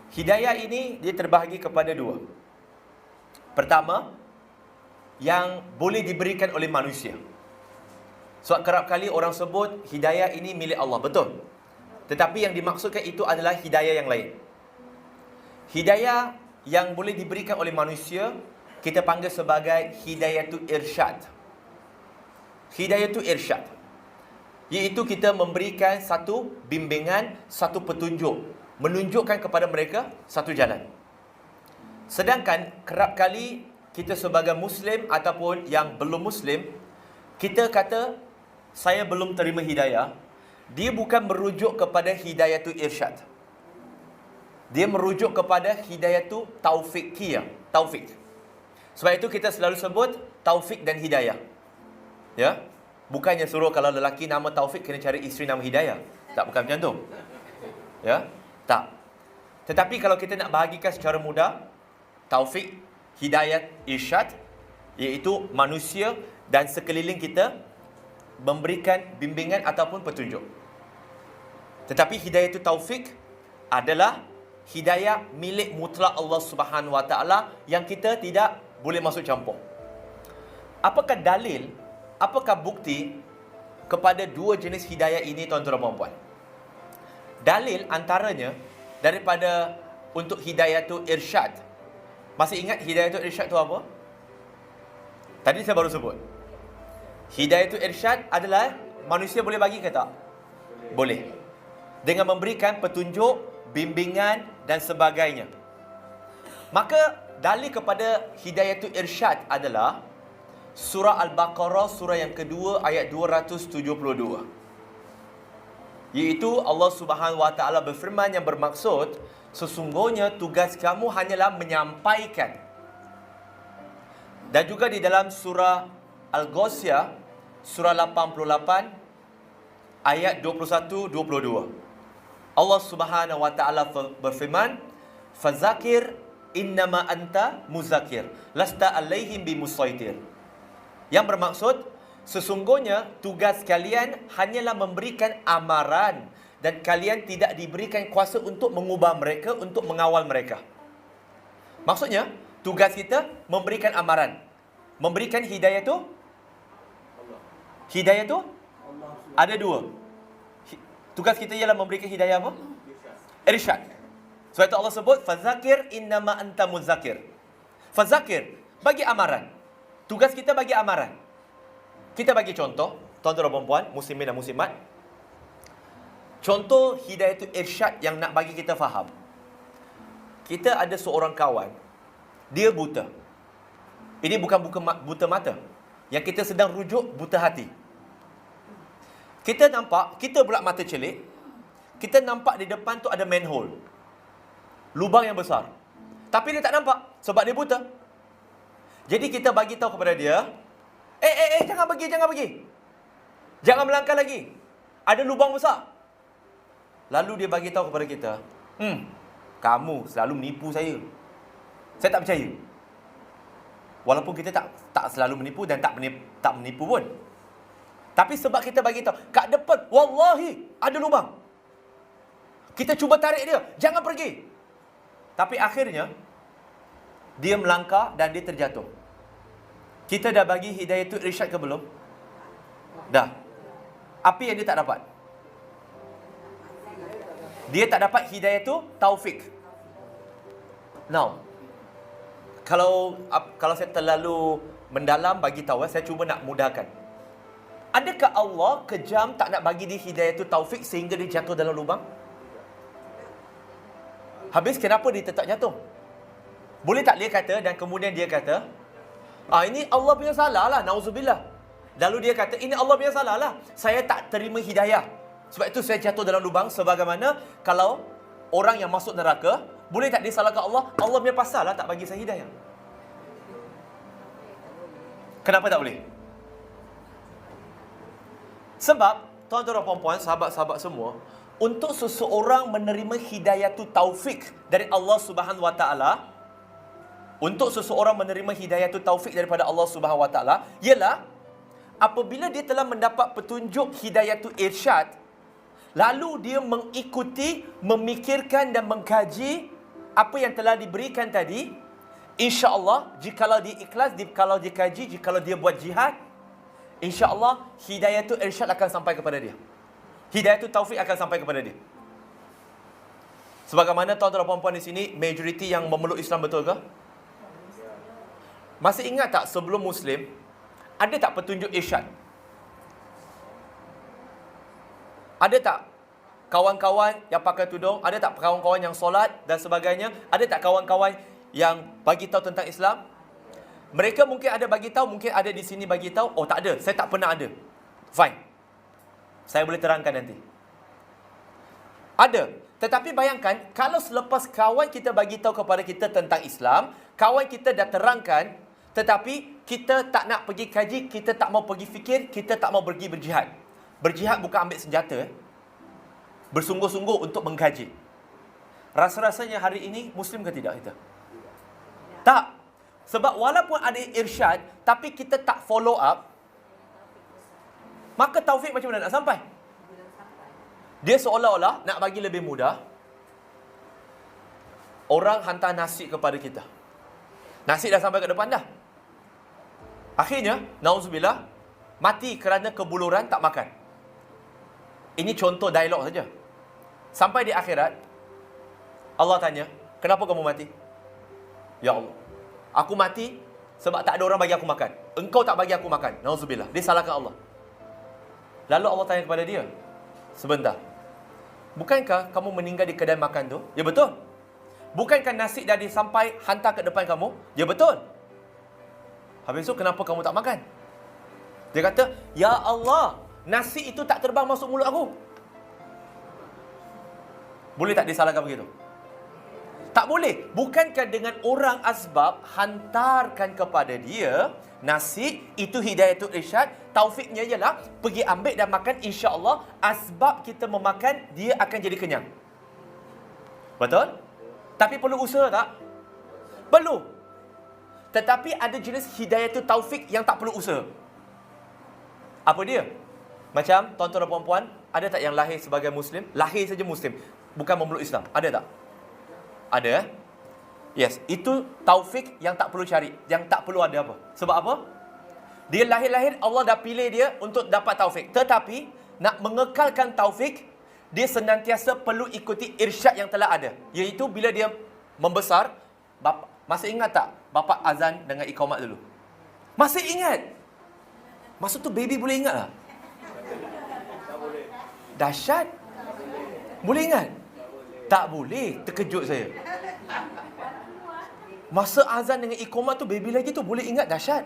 Hidayah ini dia terbahagi kepada dua. Pertama, yang boleh diberikan oleh manusia. Sebab kerap kali orang sebut hidayah ini milik Allah, betul. Tetapi yang dimaksudkan itu adalah hidayah yang lain. Hidayah yang boleh diberikan oleh manusia, kita panggil sebagai hidayatul irsyad. Hidayatul irsyad, iaitu kita memberikan satu bimbingan, satu petunjuk, menunjukkan kepada mereka satu jalan. Sedangkan kerap kali kita sebagai Muslim ataupun yang belum Muslim, kita kata, saya belum terima hidayah. Dia bukan merujuk kepada hidayatul irsyad. Dia merujuk kepada hidayatul taufiqiyah. Taufik. Sebab itu kita selalu sebut taufik dan hidayah. Ya? Bukannya suruh kalau lelaki nama Taufik kena cari isteri nama Hidayah. Tak, bukan macam tu. Ya? Tak. Tetapi kalau kita nak bahagikan secara mudah, taufik, hidayat, irsyad, iaitu manusia dan sekeliling kita memberikan bimbingan ataupun petunjuk. Tetapi hidayah itu taufik adalah hidayah milik mutlak Allah Subhanahu Wa Taala yang kita tidak boleh masuk campur. Apakah dalil, apakah bukti kepada dua jenis hidayah ini, tuan-tuan dan puan? Dalil antaranya daripada untuk hidayah itu irsyad. Masih ingat hidayah itu irsyad itu apa? Tadi saya baru sebut. Hidayah itu irsyad adalah manusia boleh bagi ke tak? Boleh. Dengan memberikan petunjuk, bimbingan dan sebagainya. Maka dalil kepada hidayah itu irsyad adalah surah Al-Baqarah, surah yang kedua, ayat 272. Iaitu Allah Subhanahu Wa Taala berfirman yang bermaksud, sesungguhnya tugas kamu hanyalah menyampaikan. Dan juga di dalam surah Al-Ghasyiyah, surah 88, ayat 21-22. Allah Subhanahu Wa Taala berfirman, "Fazakir innama anta muzakir, lasta alaihim bimusaitir." Yang bermaksud, sesungguhnya tugas kalian hanyalah memberikan amaran dan kalian tidak diberikan kuasa untuk mengubah mereka, untuk mengawal mereka. Maksudnya, tugas kita memberikan amaran. Memberikan hidayah tu, hidayah tu ada dua. Tugas kita ialah memberikan hidayah apa? Irsyad. Sebab itu Allah sebut, fazakir innama anta muzakir. Fazakir, bagi amaran. Tugas kita bagi amaran. Kita bagi contoh, tuan-tuan dan puan, muslimin dan muslimat. Contoh hidayah itu irsyad yang nak bagi kita faham. Kita ada seorang kawan, dia buta. Ini bukan buta mata. Yang kita sedang rujuk buta hati. Kita nampak, kita pula mata celik, kita nampak di depan tu ada manhole. Lubang yang besar. Tapi dia tak nampak sebab dia buta. Jadi kita bagi tahu kepada dia, jangan pergi. Jangan melangkah lagi. Ada lubang besar. Lalu dia bagi tahu kepada kita, kamu selalu menipu saya. Saya tak percaya. Walaupun kita tak selalu menipu dan tak menipu pun. Tapi sebab kita bagi tahu, kat depan, wallahi, ada lubang. Kita cuba tarik dia, jangan pergi. Tapi akhirnya, dia melangkah dan dia terjatuh. Kita dah bagi hidayah itu irsyad ke belum? Dah. Apa yang dia tak dapat? Dia tak dapat hidayah itu taufik. Now, kalau saya terlalu mendalam bagi tahu, saya cuba nak mudahkan. Adakah Allah kejam tak nak bagi dia hidayah itu taufik sehingga dia jatuh dalam lubang? Habis kenapa dia tetap jatuh? Boleh tak dia kata dan kemudian dia kata, ini Allah punya salah lah, na'udzubillah. Lalu dia kata, ini Allah punya salah lah, saya tak terima hidayah, sebab itu saya jatuh dalam lubang. Sebagaimana kalau orang yang masuk neraka, boleh tak dia salahkan Allah? Allah punya pasal lah tak bagi saya hidayah. Kenapa tak boleh? Sebab, tuan-tuan dan puan-puan, sahabat-sahabat semua, untuk seseorang menerima hidayah tu taufik dari Allah Subhanahu Wa Taala, untuk seseorang menerima hidayah tu taufik daripada Allah Subhanahu Wa Taala, ialah apabila dia telah mendapat petunjuk hidayah tu irsyad, lalu dia mengikuti, memikirkan dan mengkaji apa yang telah diberikan tadi, insya-Allah jikalau dia ikhlas, jikalau dia kaji, jikalau dia buat jihad, insya-Allah hidayah tu irsyad akan sampai kepada dia. Hidayah tu taufik akan sampai kepada dia. Sebagaimana tuan-tuan dan puan-puan di sini, majoriti yang memeluk Islam, betul ke? Masih ingat tak sebelum Muslim, ada tak petunjuk irsyad? Ada tak kawan-kawan yang pakai tudung? Ada tak kawan-kawan yang solat dan sebagainya? Ada tak kawan-kawan yang bagi tahu tentang Islam? Mereka mungkin ada bagi tahu, mungkin ada di sini bagi tahu. Oh, tak ada, saya tak pernah ada. Fine. Saya boleh terangkan nanti. Ada. Tetapi bayangkan, kalau selepas kawan kita bagi tahu kepada kita tentang Islam, kawan kita dah terangkan, tetapi kita tak nak pergi kaji, kita tak mau pergi fikir, kita tak mau pergi berjihad. Berjihad bukan ambil senjata, bersungguh-sungguh untuk mengkaji. Rasa-rasanya hari ini Muslim ke tidak kita? Tak. Sebab walaupun ada irsyad, tapi kita tak follow up, maka taufik macam mana nak sampai? Dia seolah-olah nak bagi lebih mudah, orang hantar nasi kepada kita. Nasi dah sampai ke depan dah. Akhirnya, na'udzubillah, mati kerana kebuluran tak makan. Ini contoh dialog saja. Sampai di akhirat, Allah tanya, kenapa kamu mati? Ya Allah, aku mati sebab tak ada orang bagi aku makan. Engkau tak bagi aku makan. Na'udzubillah. Dia salahkan Allah. Lalu Allah tanya kepada dia, sebentar, bukankah kamu meninggal di kedai makan tu? Ya betul. Bukankah nasi dah sampai hantar ke depan kamu? Ya betul. Habis itu kenapa kamu tak makan? Dia kata, ya Allah, nasi itu tak terbang masuk mulut aku. Boleh tak disalahkan begitu? Tak boleh. Bukankah dengan orang asbab hantarkan kepada dia nasi, itu hidayatul irsyad, taufiknya ialah pergi ambil dan makan, insya-Allah asbab kita memakan dia akan jadi kenyang. Betul? Tapi perlu usaha tak? Perlu. Tetapi ada jenis hidayatul taufik yang tak perlu usaha. Apa dia? Macam tuan-tuan dan puan-puan, ada tak yang lahir sebagai Muslim? Lahir saja Muslim, bukan memeluk Islam. Ada tak? Ada. Yes, itu taufik yang tak perlu cari, yang tak perlu ada apa. Sebab apa? Dia lahir-lahir, Allah dah pilih dia untuk dapat taufik. Tetapi, nak mengekalkan taufik, dia senantiasa perlu ikuti irsyad yang telah ada. Iaitu bila dia membesar, masih ingat tak bapa azan dengan iqamat dulu? Masih ingat? Masa tu baby boleh ingat tak? Dahsyat. Boleh ingat? Tak boleh. Terkejut saya. Masa azan dengan iqamat tu, baby lagi tu boleh ingat, dahsyat.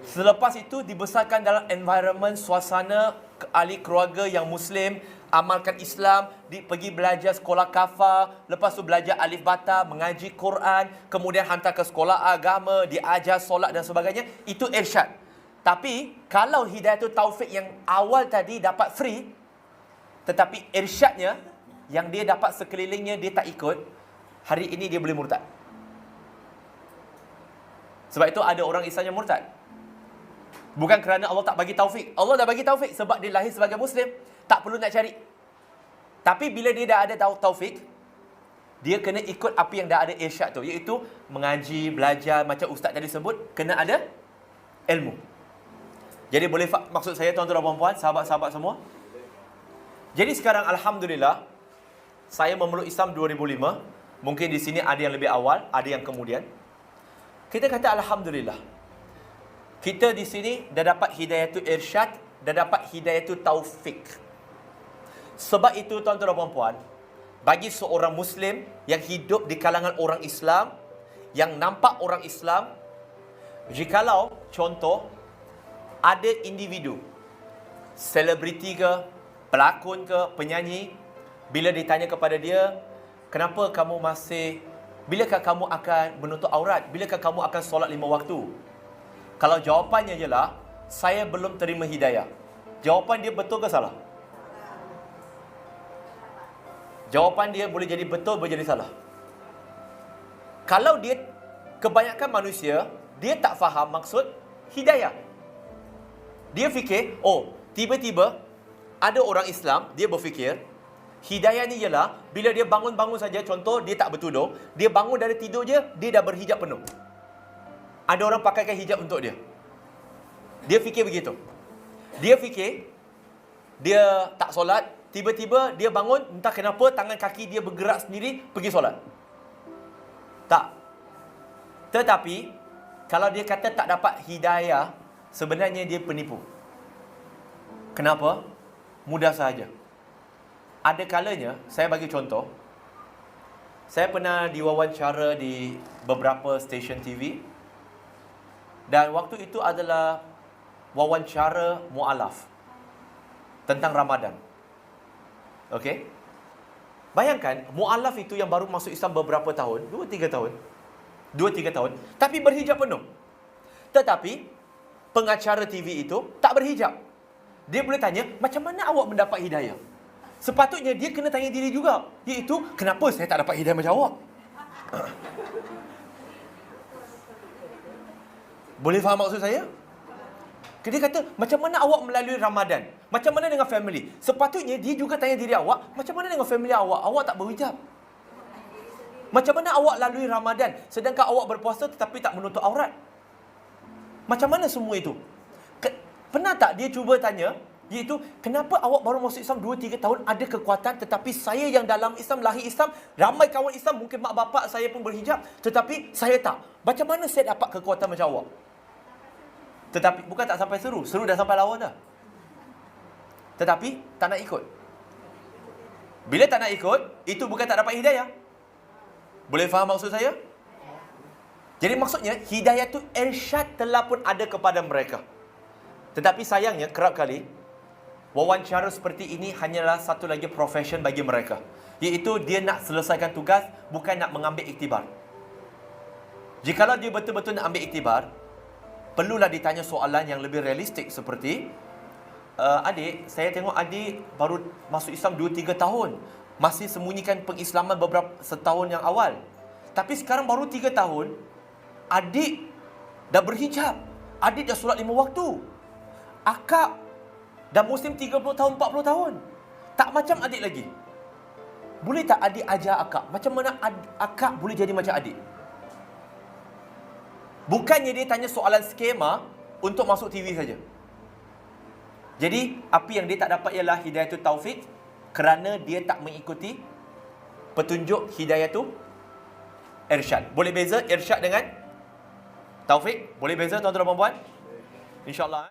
Selepas itu dibesarkan dalam environment, suasana ahli keluarga yang Muslim, amalkan Islam, pergi belajar sekolah kafah, lepas tu belajar alif bata, mengaji Quran, kemudian hantar ke sekolah agama, diajar solat dan sebagainya. Itu irsyad. Tapi kalau hidayatul taufik yang awal tadi dapat free, tetapi irsyadnya yang dia dapat sekelilingnya dia tak ikut, hari ini dia boleh murtad. Sebab itu ada orang Islam yang murtad. Bukan kerana Allah tak bagi taufik. Allah dah bagi taufik sebab dia lahir sebagai Muslim, tak perlu nak cari. Tapi bila dia dah ada taufik, dia kena ikut apa yang dah ada irsyad tu, iaitu mengaji, belajar, macam ustaz tadi sebut, kena ada ilmu. Jadi boleh maksud saya tuan-tuan dan puan-puan, sahabat-sahabat semua. Jadi sekarang alhamdulillah saya memeluk Islam 2005. Mungkin di sini ada yang lebih awal, ada yang kemudian. Kita kata alhamdulillah. Kita di sini dah dapat hidayatul irsyad, dah dapat hidayatul taufik. Sebab itu tuan-tuan dan puan-puan, bagi seorang Muslim yang hidup di kalangan orang Islam, yang nampak orang Islam, jikalau contoh ada individu, selebriti ke, pelakon ke, penyanyi, bila ditanya kepada dia, kenapa kamu bilakah kamu akan menutup aurat? Bilakah kamu akan solat 5 waktu? Kalau jawapannya ialah, saya belum terima hidayah. Jawapan dia betul ke salah? Jawapan dia boleh jadi betul, boleh jadi salah. Kalau dia, kebanyakan manusia, dia tak faham maksud hidayah. Dia fikir, oh, tiba-tiba ada orang Islam, dia berfikir, Hidayah ni ialah bila dia bangun-bangun saja, contoh dia tak bertudung, dia bangun dari tidur je, dia dah berhijab penuh. Ada orang pakaikan hijab untuk dia. Dia fikir begitu. Dia fikir dia tak solat, tiba-tiba dia bangun, entah kenapa tangan kaki dia bergerak sendiri pergi solat. Tak. Tetapi kalau dia kata tak dapat hidayah, sebenarnya dia penipu. Kenapa? Mudah sahaja. Ada kalanya, saya bagi contoh, saya pernah diwawancara di beberapa stesen TV, dan waktu itu adalah wawancara mu'alaf tentang Ramadan. Okey? Bayangkan, mu'alaf itu yang baru masuk Islam beberapa tahun, 2-3 tahun, tapi berhijab penuh. Tetapi pengacara TV itu tak berhijab. Dia boleh tanya, macam mana awak mendapat hidayah? Sepatutnya dia kena tanya diri juga, iaitu, kenapa saya tak dapat hidayah macam awak? Boleh faham maksud saya? Dia kata, macam mana awak melalui Ramadan? Macam mana dengan family? Sepatutnya dia juga tanya diri awak, macam mana dengan family awak? Awak tak berhijab. Macam mana awak lalui Ramadan, sedangkan awak berpuasa tetapi tak menutup aurat? Macam mana semua itu? Pernah tak dia cuba tanya, iaitu, kenapa awak baru masuk Islam 2-3 tahun, ada kekuatan, tetapi saya yang dalam Islam, lahir Islam, ramai kawan Islam, mungkin mak bapak saya pun berhijab, tetapi saya tak. Macam mana saya dapat kekuatan macam awak? Tetapi, bukan tak sampai seru dah sampai lawan dah. Tetapi, tak nak ikut. Bila tak nak ikut, itu bukan tak dapat hidayah. Boleh faham maksud saya? Jadi maksudnya, hidayah tu irsyad telah pun ada kepada mereka. Tetapi sayangnya, kerap kali, wawancara seperti ini hanyalah satu lagi profession bagi mereka. Iaitu dia nak selesaikan tugas, bukan nak mengambil iktibar. Jikalau dia betul-betul nak ambil iktibar, perlulah ditanya soalan yang lebih realistik seperti, adik, saya tengok adik baru masuk Islam 2-3 tahun. Masih sembunyikan pengislaman beberapa setahun yang awal. Tapi sekarang baru 3 tahun, adik dah berhijab. Adik dah solat 5 waktu. Akak dah Muslim 30 tahun, 40 tahun. Tak macam adik lagi. Boleh tak adik ajar akak? Macam mana akak boleh jadi macam adik? Bukannya dia tanya soalan skema untuk masuk TV saja. Jadi, apa yang dia tak dapat ialah hidayatul taufik, kerana dia tak mengikuti petunjuk hidayatul irsyad. Boleh beza irsyad dengan taufik? Boleh beza tuan-tuan dan puan-puan? InsyaAllah.